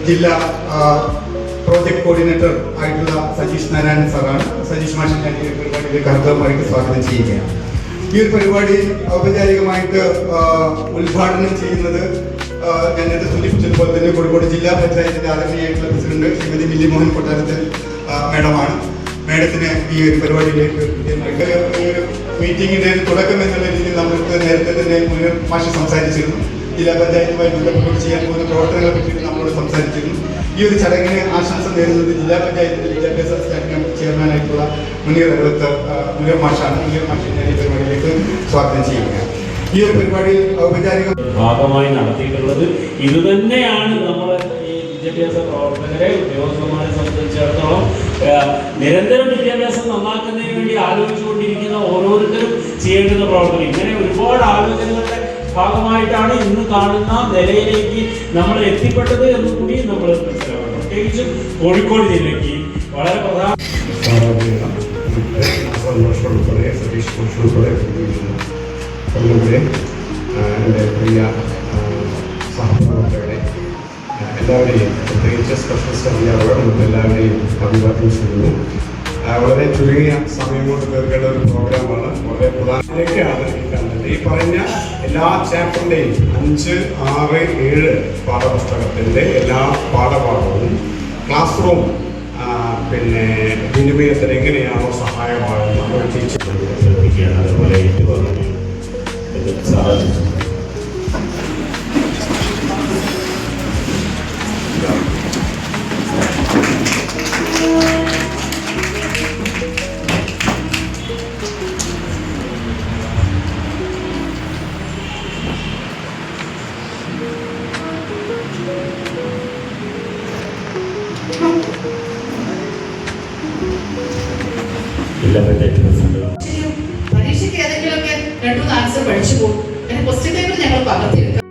ജില്ലാ project coordinator ആയിട്ടുള്ള സജീഷ് നാരായണൻ സാറാണ്. സജീഷ് മാഷിനെ ഞാൻ ഈ പരിപാടിയിലേക്ക് ഹർദവമായിട്ട് സ്വാഗതം ചെയ്യുകയാണ്. ഈ ഒരു പരിപാടി ഔപചാരികമായിട്ട് ഉദ്ഘാടനം ചെയ്യുന്നത് ഞാൻ നേരത്തെ സൂചിപ്പിച്ചതുപോലെ തന്നെ കോഴിക്കോട് ജില്ലാ പഞ്ചായത്തിന്റെ ആദരണീയായിട്ടുള്ള പ്രസിഡന്റ് ശ്രീമതി മില്ലി മോഹൻ കൊട്ടാരത്തിൽ മേഡമാണ്. മേഡത്തിന് ഈ ഒരു പരിപാടിയിലേക്ക് ഈ ഒരു മീറ്റിംഗിന്റെ തുടക്കം എന്നുള്ള രീതിയിൽ നമ്മൾക്ക് നേരത്തെ തന്നെ മുന്നേ മാഷ് സംസാരിച്ചിരുന്നു. ജില്ലാ പഞ്ചായത്തുമായി ബന്ധപ്പെട്ട് ചെയ്യാൻ പോകുന്ന പ്രവർത്തനങ്ങളെ പറ്റി നമ്മളോട് സംസാരിച്ചിരുന്നു. ഈ ഒരു ചടങ്ങിന് ആശംസ നേരുന്നത് ജില്ലാ പഞ്ചായത്തിന്റെ വിദ്യാഭ്യാസ സ്റ്റാൻഡിംഗ് കമ്മിറ്റി ചെയർമാനായിട്ടുള്ള മുനീർ മാഷാണ്. മുനീർ മാഷിനെ ഞാൻ ഈ പരിപാടിയിലേക്ക് സ്വാഗതം ചെയ്യുകയാണ്. ഈ ഒരു പരിപാടിയിൽ ഔപചാരിക ഭാഗമായി നടത്തിയിട്ടുള്ളത് ഇതുതന്നെയാണ് നമ്മൾ ഈ വിദ്യാഭ്യാസ പ്രവർത്തകരെ ഉദ്യോഗസ്ഥന്മാരെ സംബന്ധിച്ചിടത്തോളം നിരന്തരം വിദ്യാഭ്യാസം നന്നാക്കുന്നതിന് വേണ്ടി ആലോചിച്ചുകൊണ്ടിരിക്കുന്ന ഓരോരുത്തരും ചെയ്യേണ്ടുന്ന പ്രവർത്തനം. ഇങ്ങനെ ഒരുപാട് ആലോചനകളുടെ ഭാഗമായിട്ടാണ് ഇന്ന് കാണുന്ന നിലയിലേക്ക് നമ്മൾ എത്തിപ്പെട്ടത് എന്ന് കൂടി നമ്മൾ മനസ്സിലാക്കണം. പ്രത്യേകിച്ചും കോഴിക്കോട് ജില്ലയ്ക്ക് വളരെ പ്രധാന എൻ്റെ പ്രിയ സഹപ്രവർത്തകരെ എല്ലാവരെയും പ്രത്യേകിച്ച് സ്പെഷ്യലിസ്റ്റ് അറിയാവുക എല്ലാവരെയും അഭിവാദ്യം ചെയ്യുന്നു. വളരെ ചുരുങ്ങിയ സമയം കൊണ്ട് തീർക്കേണ്ട ഒരു പ്രോഗ്രാമാണ്. വളരെ പ്രധാനമാണ് ഈ കണ്ടത്. ഈ പറഞ്ഞ എല്ലാ ചാപ്റ്ററിൻ്റെയും 5, 6, 7 പാഠപുസ്തകത്തിൻ്റെ എല്ലാ പാഠഭാഗവും ക്ലാസ് റൂം വിനിമയത്തിന് എങ്ങനെയാണോ സഹായമാകുന്ന ഒരു ടീച്ചർ ശ്രദ്ധിക്കുകയാണ്. അതുപോലെ പരീക്ഷയ്ക്ക് ഏതെങ്കിലുമൊക്കെ 2-3 ആൻസർ പഠിച്ചു പോകും. ക്വസ്റ്റ്യൻ പേപ്പർ ഞങ്ങൾ പകർത്തിയെടുക്കാം.